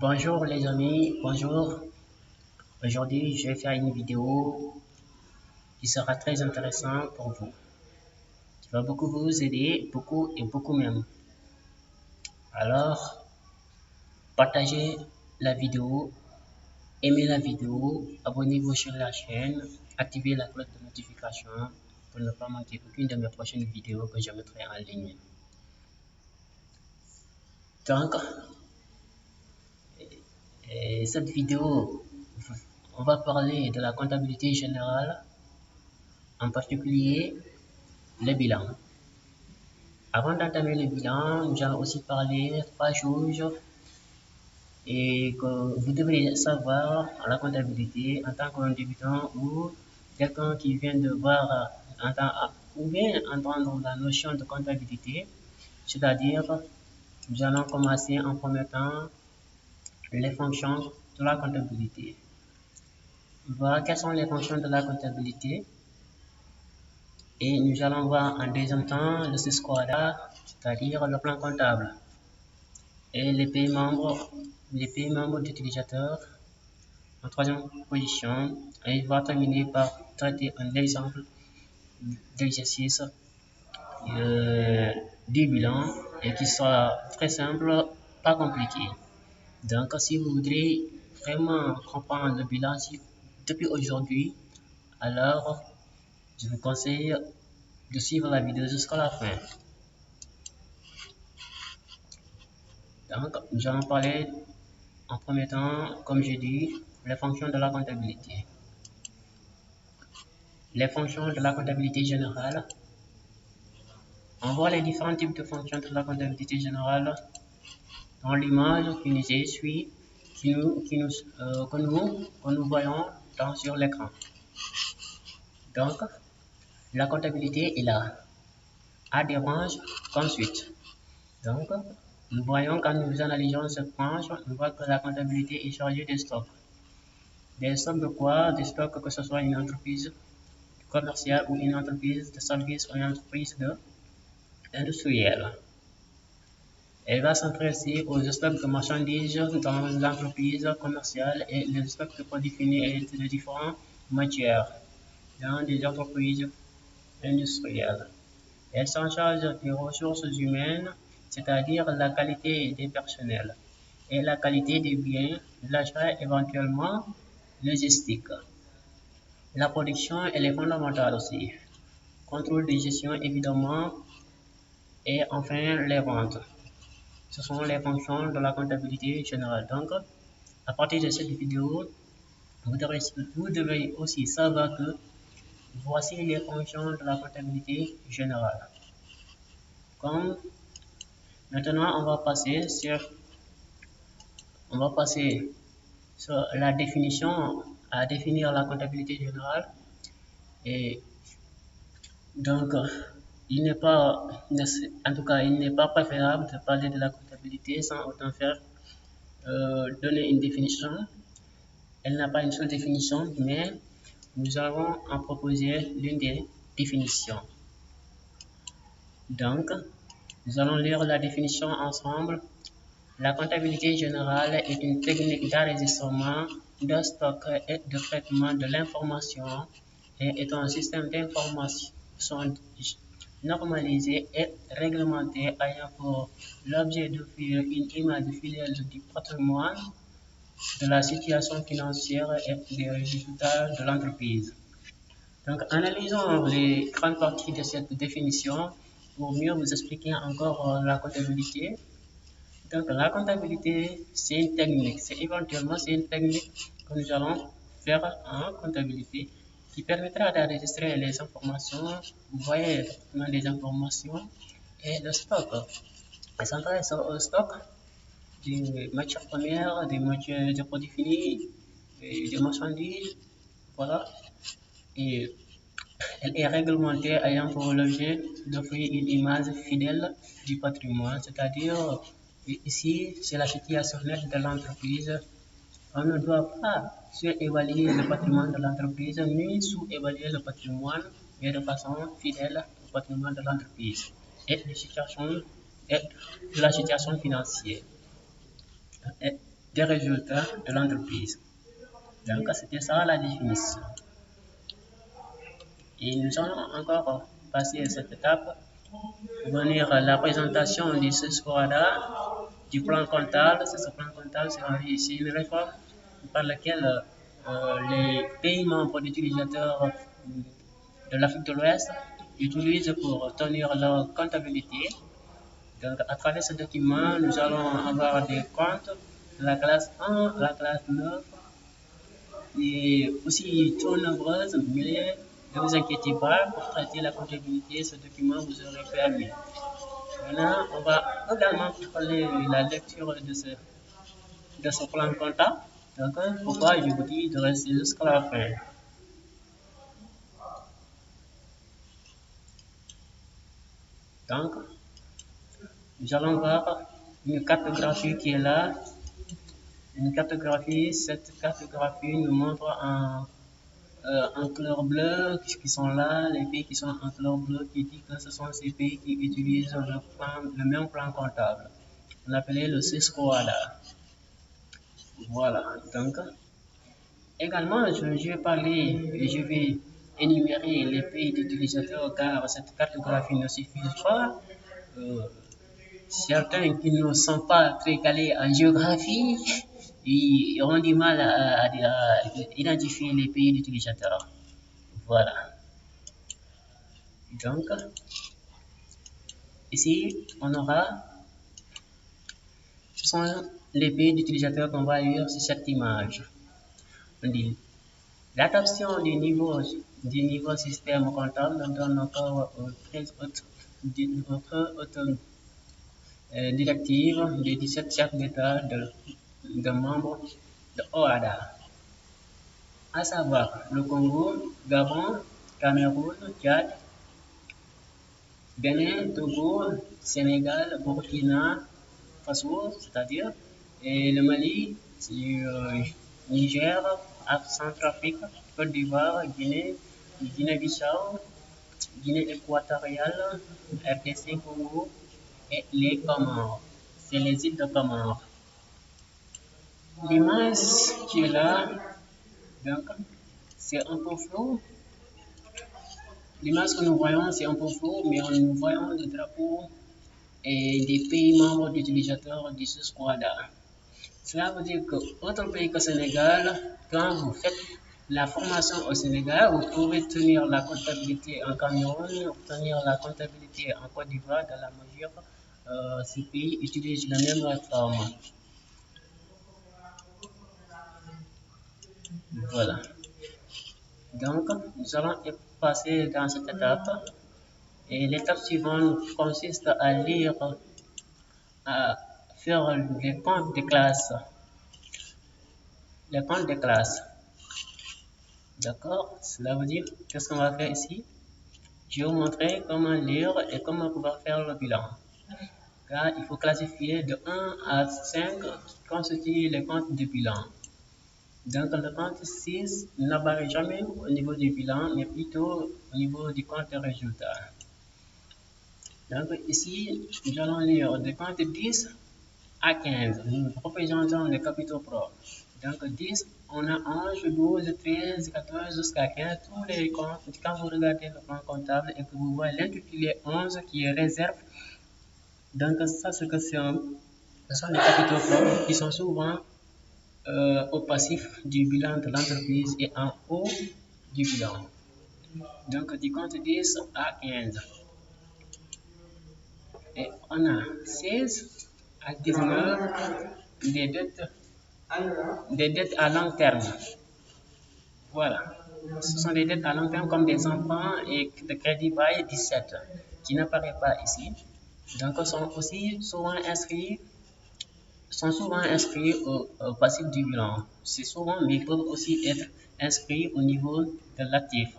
Bonjour les amis, bonjour. Aujourd'hui, je vais faire une vidéo qui sera très intéressante pour vous. Qui va beaucoup vous aider, beaucoup et beaucoup même. Alors, partagez la vidéo, aimez la vidéo, abonnez-vous sur la chaîne, activez la cloche de notification pour ne pas manquer aucune de mes prochaines vidéos que je mettrai en ligne. Donc, cette vidéo, on va parler de la comptabilité générale, en particulier le bilan. Avant d'entamer le bilan, nous allons aussi parler de trois choses et que vous devriez savoir en la comptabilité en tant qu'un débutant ou quelqu'un qui vient de voir ou bien entendre la notion de comptabilité, c'est-à-dire nous allons commencer en premier temps les fonctions de la comptabilité. Voilà quelles sont les fonctions de la comptabilité. Et nous allons voir en deuxième temps le CESCODA, c'est-à-dire le plan comptable, et les pays membres d'utilisateurs en troisième position. Et il va terminer par traiter un exemple d'exercice du bilan et qui sera très simple, pas compliqué. Donc, si vous voudrez vraiment comprendre le bilan depuis aujourd'hui, alors je vous conseille de suivre la vidéo jusqu'à la fin. Donc, nous allons parler en premier temps, comme j'ai dit, les fonctions de la comptabilité. Les fonctions de la comptabilité générale. On voit les différents types de fonctions de la comptabilité générale dans l'image qui nous suit, que nous voyons sur l'écran. Donc, la comptabilité est là, à des branches comme suite. Donc, nous voyons quand nous analysons cette branche, on voit que la comptabilité est chargée des stocks. Des stocks de quoi? Des stocks que ce soit une entreprise commerciale ou une entreprise de service ou une entreprise industrielle. Elle va s'intéresser aux stocks de marchandises dans l'entreprise commerciale et les stocks de produits finis et de différentes matières dans des entreprises industrielles. Elle s'en charge des ressources humaines, c'est-à-dire la qualité des personnels et la qualité des biens, l'achat éventuellement logistique. La production, elle est fondamentale aussi. Contrôle de gestion évidemment et enfin les ventes. Ce sont les fonctions de la comptabilité générale. Donc, à partir de cette vidéo, vous devez aussi savoir que voici les fonctions de la comptabilité générale. Comme maintenant, on va passer sur la définition, à définir la comptabilité générale. Et donc, il n'est pas, en tout cas, il n'est pas préférable de parler de la comptabilité sans autant donner une définition. Elle n'a pas une seule définition, mais nous allons en proposer l'une des définitions. Donc, nous allons lire la définition ensemble. La comptabilité générale est une technique d'enregistrement, de stock et de traitement de l'information et est un système d'information normalisé et réglementé ayant pour l'objet d'offrir une image fidèle du patrimoine, de la situation financière et des résultats de l'entreprise. Donc, analysons les grandes parties de cette définition pour mieux vous expliquer encore la comptabilité. Donc, la comptabilité, c'est une technique. C'est une technique que nous allons faire en comptabilité qui permettra d'enregistrer les informations. Vous voyez les informations et le stock. Elle s'intéresse au stock des matières premières, des produits finis, des marchandises. Voilà. Et elle est réglementée ayant pour l'objet d'offrir une image fidèle du patrimoine, c'est-à-dire ici, c'est la situation nette de l'entreprise. On ne doit pas surévaluer le patrimoine de l'entreprise, ni sous-évaluer le patrimoine, mais de façon fidèle au patrimoine de l'entreprise et de la situation financière. des résultats de l'entreprise. Donc, c'était ça la définition. Et nous allons encore passer à cette étape, venir à la présentation du SESCOADA, du plan comptable. Ce plan comptable, c'est une réforme par laquelle les pays membres d'utilisateurs de l'Afrique de l'Ouest utilisent pour tenir leur comptabilité. Donc, à travers ce document, nous allons avoir des comptes de la classe 1, la classe 9, et aussi trop nombreuses, mais ne vous inquiétez pas, pour traiter la comptabilité, ce document vous aurez permis. Maintenant, on va également parler de la lecture de ce plan comptable. Donc, pourquoi je vous dis de rester jusqu'à la fin. Donc, nous allons voir une cartographie qui est là. Une cartographie, cette cartographie nous montre en couleur bleue qui sont là, les pays qui sont en couleur bleue qui dit que ce sont ces pays qui utilisent le même plan comptable. On appelait le SESCOADA. Voilà, donc également je vais parler et je vais énumérer les pays d'utilisateurs car cette cartographie ne suffit pas. Euh, Certains qui ne sont pas très calés en géographie, ils auront du mal à identifier les pays d'utilisateurs. Voilà. Donc, ici, on aura, ce sont les pays d'utilisateurs qu'on va lire sur cette image. On dit, l'adaptation du niveau système comptable donne encore très haute directive des 17 chefs d'État de membres de OADA, à savoir le Congo, Gabon, Cameroun, Tchad, Bénin, Togo, Sénégal, Burkina Faso, c'est-à-dire, et le Mali, Niger, Centrafrique, Côte d'Ivoire, Guinée, Guinée-Bissau, Guinée équatoriale, RDC Congo et les Comores. C'est les îles de Comores. L'image qui est là, donc, c'est un peu flou. L'image que nous voyons, c'est un peu flou, mais nous voyons le drapeau et des pays membres d'utilisateurs du SESCOADA. Cela veut dire que autre pays que Sénégal, quand vous faites la formation au Sénégal, vous pouvez tenir la comptabilité en Cameroun, tenir la comptabilité en Côte d'Ivoire, dans la mesure ces pays utilisent la même réforme. Voilà. Donc, nous allons passer dans cette étape. Et l'étape suivante consiste à lire, à faire les comptes de classe. Les comptes de classe. D'accord? Cela veut dire, qu'est-ce qu'on va faire ici? Je vais vous montrer comment lire et comment pouvoir faire le bilan. Car il faut classifier de 1 à 5 qui constituent les comptes de bilan. Donc, le compte 6 n'apparaît jamais au niveau du bilan, mais plutôt au niveau du compte de résultat. Donc, ici, nous allons lire de compte 10 à 15. Nous représentons les capitaux propres. Donc, 10, on a 11, 12, 13, 14 jusqu'à 15. Tous les comptes, quand vous regardez le plan comptable et que vous voyez l'intitulé 11 qui est réserve, donc ça, c'est que ce sont les capitaux propres qui sont souvent au passif du bilan de l'entreprise et en haut du bilan. Donc, du compte 10 à 15. Et on a 16 à 19 des dettes à long terme. Voilà. Ce sont des dettes à long terme comme des emprunts et de crédit bail 17 qui n'apparaît pas ici. Donc, sont aussi souvent inscrits au passif du bilan. C'est souvent, mais ils peuvent aussi être inscrits au niveau de l'actif.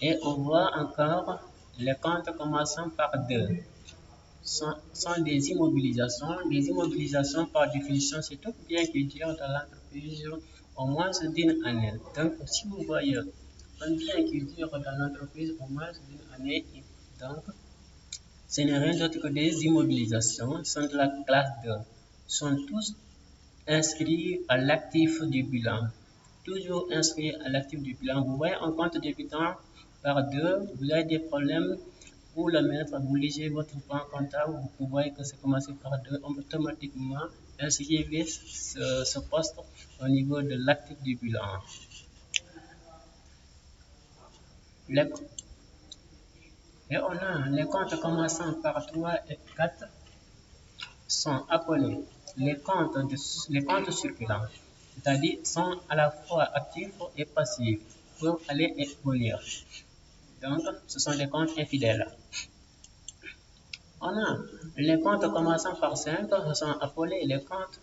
Et on voit encore les comptes commençant par 2. Sont des immobilisations. Des immobilisations, par définition, c'est tout bien qui dure dans l'entreprise au moins d'une année. Donc, si vous voyez un bien qui dure dans l'entreprise au moins d'une année, donc Ce n'est rien d'autre que des immobilisations, sont de la classe 2, sont tous inscrits à l'actif du bilan. Toujours inscrits à l'actif du bilan. Vous voyez un compte débutant par 2, vous avez des problèmes pour le mettre, vous lisez votre plan comptable, vous voyez que c'est commencé par 2, automatiquement inscrivez ce poste au niveau de l'actif du bilan. Et on a les comptes commençant par 3 et 4 sont appelés les comptes circulants, c'est-à-dire sont à la fois actifs et passifs, peuvent aller et venir. Donc, ce sont des comptes infidèles. On a les comptes commençant par 5, ce sont appelés les comptes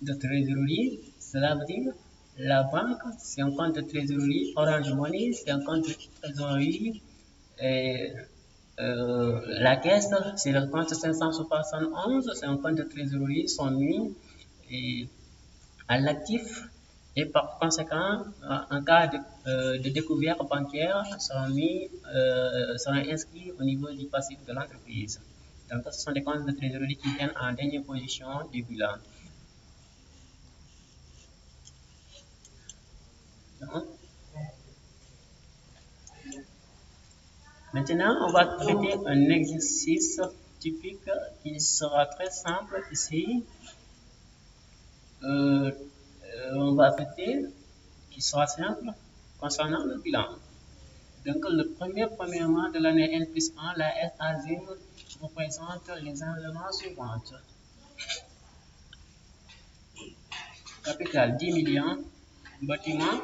de trésorerie, cela veut dire la banque, c'est un compte de trésorerie, Orange Money, c'est un compte de trésorerie, et la caisse, c'est le compte 571, c'est un compte de trésorerie, sont mis et à l'actif et par conséquent, en cas de découverte bancaire, seront inscrits au niveau du passif de l'entreprise. Donc, ce sont des comptes de trésorerie qui viennent en dernière position du bilan. Donc, maintenant, on va traiter un exercice typique qui sera très simple ici. On va traiter qui sera simple concernant le bilan. Donc, le premier mois de l'année N+1, la SAZIM représente les éléments suivants. Capital 10 millions, bâtiment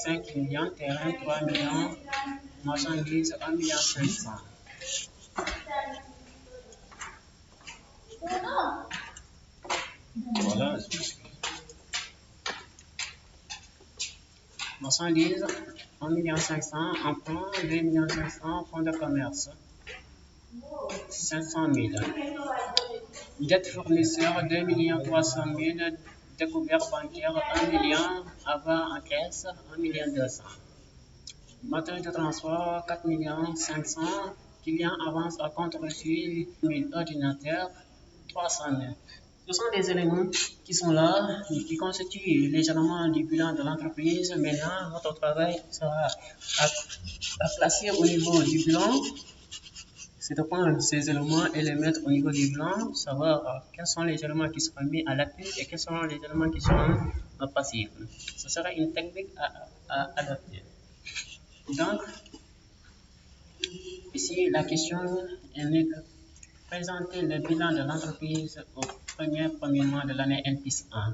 5 millions, terrain 3 millions, marchandises 1 million 500. Voilà. Marchandises 1 million 500, emprunt 2 millions 500, fonds de commerce 500 000. Dette fournisseur 2 millions 300 000, découvert bancaire 1 million, avant en caisse 1 million 200. Matériel de transport 4 millions 500, client avance à compte reçu 1000 ordinateurs 300 000. Ce sont des éléments qui sont là, qui constituent les éléments du bilan de l'entreprise. Maintenant, notre travail sera à placer au niveau du bilan. C'est de prendre ces éléments et les mettre au niveau du bilan, savoir quels sont les éléments qui seront mis à l'actif et quels sont les éléments qui seront passifs. Ce sera une technique à adapter. Donc, ici, la question est de présenter le bilan de l'entreprise au premier mois de l'année N+1.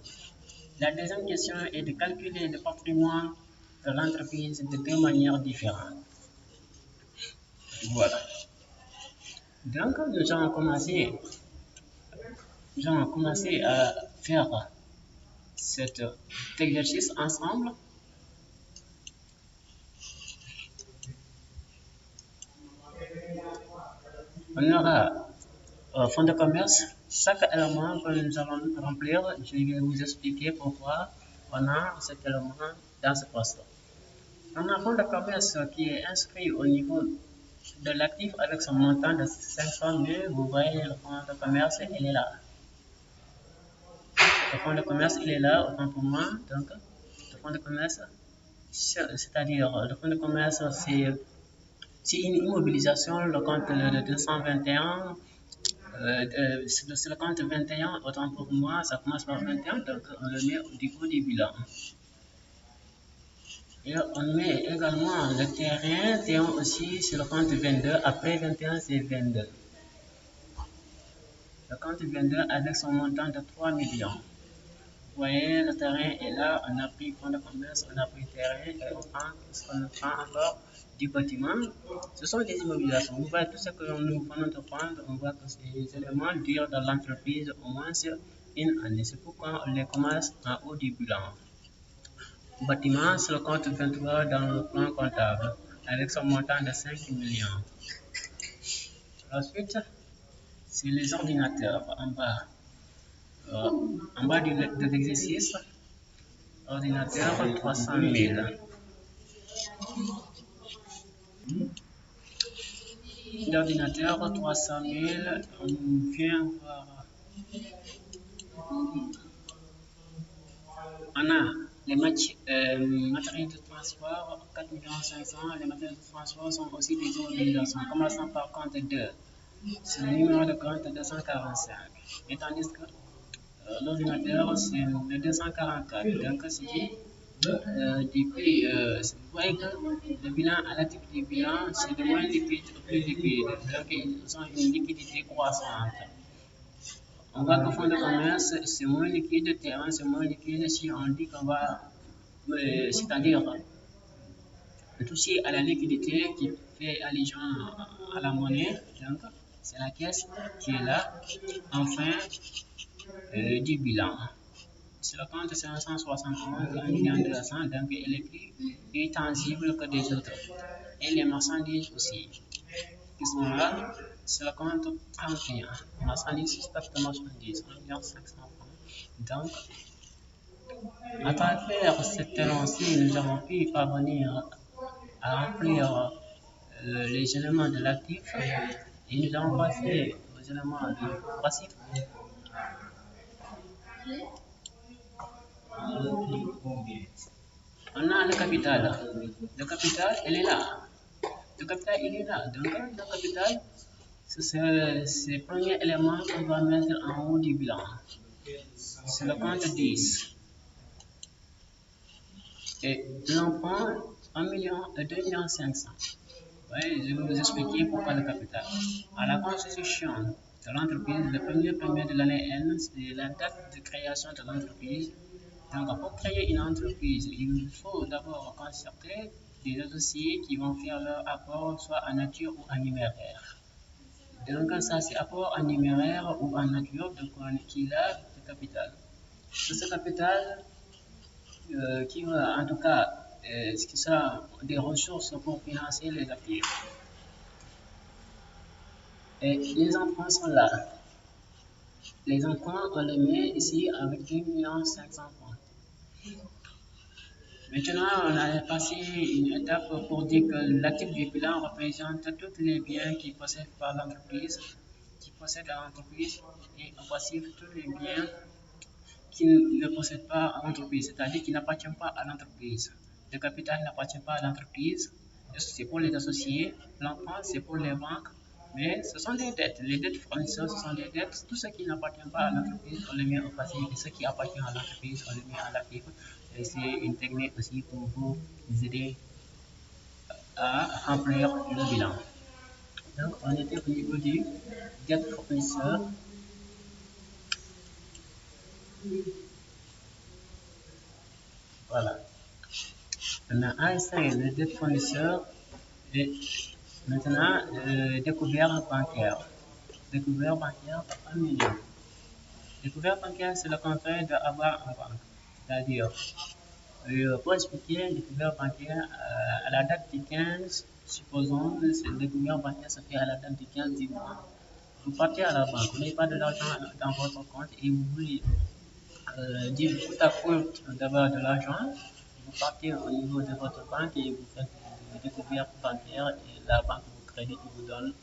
La deuxième question est de calculer le patrimoine de l'entreprise de deux manières différentes. Voilà. Donc, nous allons commencer à faire cet exercice ensemble. On aura fonds de commerce. Chaque élément que nous allons remplir, je vais vous expliquer pourquoi on a cet élément dans ce poste. On a un fonds de commerce qui est inscrit au niveau de l'actif avec son montant de 500 000. Vous voyez, le fonds de commerce, il est là. Le fonds de commerce, il est là, autant pour moi. Donc, le fonds de commerce, c'est-à-dire le fonds de commerce, c'est une immobilisation, le compte de 221. C'est le compte 21, autant pour moi, ça commence par 21, donc on le met au niveau du bilan. Et on met également le terrain aussi sur le compte 22, après 21 c'est 22. Le compte 22 avec son montant de 3 millions. Vous voyez, le terrain est là, on a pris fonds de commerce, on a pris terrain, et on prend encore du bâtiment. Ce sont des immobilisations. Vous voyez tout ce que nous venons de prendre, on voit que ces éléments durent dans l'entreprise au moins une année. C'est pourquoi on les commence en haut du bilan. Bâtiment, c'est le compte 23 dans le plan comptable, avec son montant de 5 millions. Ensuite, c'est les ordinateurs en bas. En bas de l'exercice, ordinateur 300 000. l'ordinateur 300 000, on vient voir. On a les matériels de transport 4 500 000. Les matériels de transport sont aussi des obligations. Commençons par compte 2. C'est le numéro de compte 245. Et tandis que l'ordinateur, c'est le 244. Donc, c'est depuis, vous voyez que le bilan, à la type du bilan, c'est de moins liquide au plus liquide. Donc, ils ont une liquidité croissante. On voit que fonds de commerce, c'est moins liquide, terrain, c'est moins liquide si on dit qu'on va, c'est-à-dire toucher à la liquidité qui fait allusion à la monnaie. Donc, c'est la caisse qui est là. Enfin, du bilan. Sur le compte 571, 1 200 000, donc elle est plus tangible que des autres. Et les marchandises aussi, qui sont là, sur le compte 31. Marchandises, stock de marchandises, 1 500 000. Donc, à travers cette lancée, nous avons pu parvenir à remplir les éléments de l'actif et nous avons passé aux éléments du passif. On a le capital. Le capital, il est là. Le capital, il est là. Donc, le capital, c'est le premier élément qu'on va mettre en haut du bilan. C'est le compte 10. Et l'emprunt, 2 500 000. Ouais, je vais vous expliquer pourquoi le capital. À la constitution de l'entreprise, le premier de l'année N, c'est la date de création de l'entreprise. Donc, pour créer une entreprise, il faut d'abord concerter des associés qui vont faire leur apport soit en nature ou en numéraire. Donc, ça, c'est apport en numéraire ou en nature, donc qu'il a de capital. Ce capital, qui va en tout cas, ce qui sera des ressources pour financer les actifs. Et les emprunts sont là. Les emprunts, on les met ici avec 2 500 000. Maintenant, on a passé une étape pour dire que l'actif du bilan représente tous les biens qui possèdent par l'entreprise, et au passif tous les biens qui ne possèdent pas l'entreprise, c'est-à-dire qui n'appartiennent pas à l'entreprise. Le capital n'appartient pas à l'entreprise, c'est pour les associés, l'emprunt c'est pour les banques, mais ce sont des dettes. Les dettes fournisseurs, ce sont des dettes. Tout ce qui n'appartient pas à l'entreprise, on le met au passif, et ce qui appartient à l'entreprise, on le met à l'actif. Et c'est une technique aussi pour vous aider à remplir le bilan. Donc, on était au niveau du dette fournisseur. Voilà. On a enregistré le dette fournisseur et maintenant découvert bancaire. Découvert bancaire 1 million. Découvert bancaire, c'est le contraire d'avoir en banque. C'est-à-dire, pour expliquer découvert bancaire, à la date du 15, supposons, le découvert bancaire se fait à la date du 15 du mois. Vous partez à la banque, vous n'avez pas de l'argent dans votre compte et vous voulez dire coûte à coûte d'avoir de l'argent. Vous partez au niveau de votre banque et vous faites une découverte bancaire et la banque vous crédite, vous donne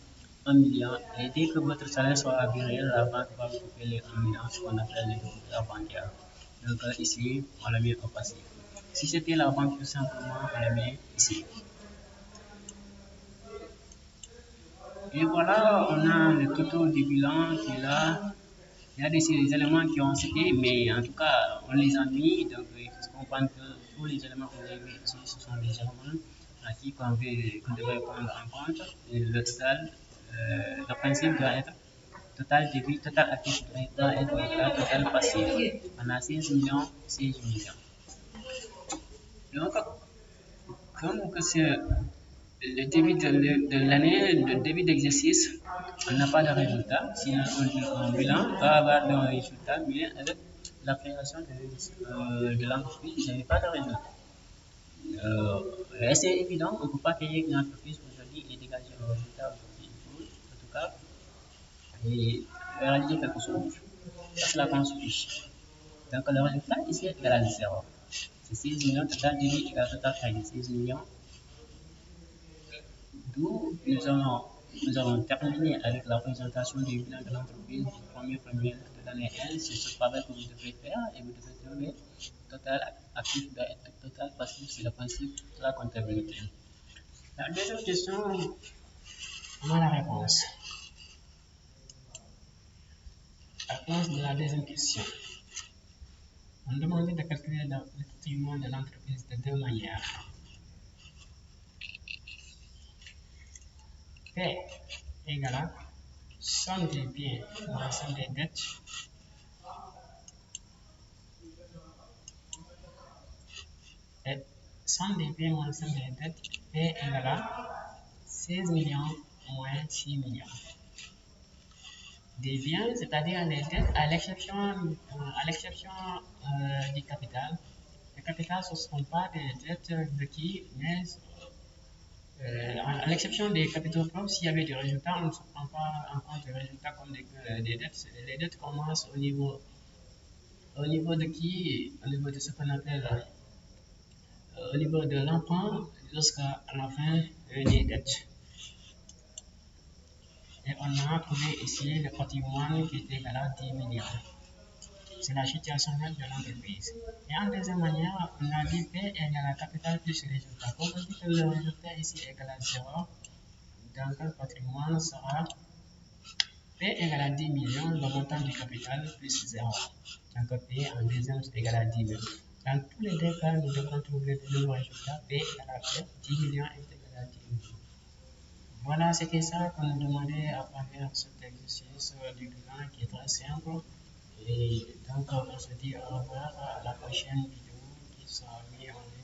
1 million. Et dès que votre salaire sera viré, la banque va vous couper les 1 million, ce qu'on appelle les découvertes bancaires. Donc ici, on le met au passif. Si c'était la banque, tout simplement, on le met ici. Et voilà, on a le total du bilan qui est là. Il y a des éléments qui ont cité, mais en tout cas, on les a mis. Donc, il faut comprendre que tous les éléments qu'on a mis ici, ce sont des éléments à qui qu'on devrait prendre en compte. Et le total, le principe doit être total débit, total actif doit être égal total passif. On a 16 millions, 16 millions. Donc, comme que c'est le début de l'année, le début d'exercice, on n'a pas de résultat. Sinon, un bilan va avoir un résultat, mais avec la création de l'entreprise, il n'y avait pas de résultat. C'est évident, on ne peut pas créer une entreprise aujourd'hui et dégager un résultat aujourd'hui. Il faut, en tout cas, réaliser quelque chose. C'est la constitution. Donc, le résultat ici est égal à 0. C'est 6 millions, total débit égale total crédit, 6 millions. D'où nous allons Nous avons terminé avec la présentation du bilan de l'entreprise du premier trimestre de l'année 1. C'est ce travail que vous devez faire et vous devez trouver total actif doit être total passif. C'est le principe de la comptabilité. La deuxième question, on a la réponse. La réponse de la deuxième question. On demandait de calculer le patrimoine de l'entreprise de deux manières. P égale à somme des biens moins somme des dettes et somme des biens moins somme des dettes P égale à 16 millions moins 6 millions. Des biens, c'est-à-dire les dettes, à l'exception du capital. Le capital, ce ne sont pas des dettes de qui, mais à l'exception des capitaux propres, s'il y avait des résultats, on ne se prend pas en compte les résultats comme des dettes. Les dettes commencent au niveau de qui? Au niveau de ce qu'on appelle au niveau de l'emprunt jusqu'à la fin des dettes. Et on a trouvé ici le patrimoine qui est égal à 10 millions. C'est la situation nette de l'entreprise. Et en deuxième manière, on a dit P égale à capital plus résultat. Comme on dit que le résultat ici est égal à 0, donc le patrimoine sera P égale à 10 millions, le montant du capital plus 0. Donc P en deuxième est égal à 10 millions. Dans tous les deux cas, nous devons trouver le nouveau résultat. P égale à P, 10 millions est égal à 10 millions. Voilà, c'était ça qu'on nous demandait à travers cet exercice du bilan qui est très simple. Et donc, on se dit au revoir à la prochaine vidéo qui sera mise en ligne.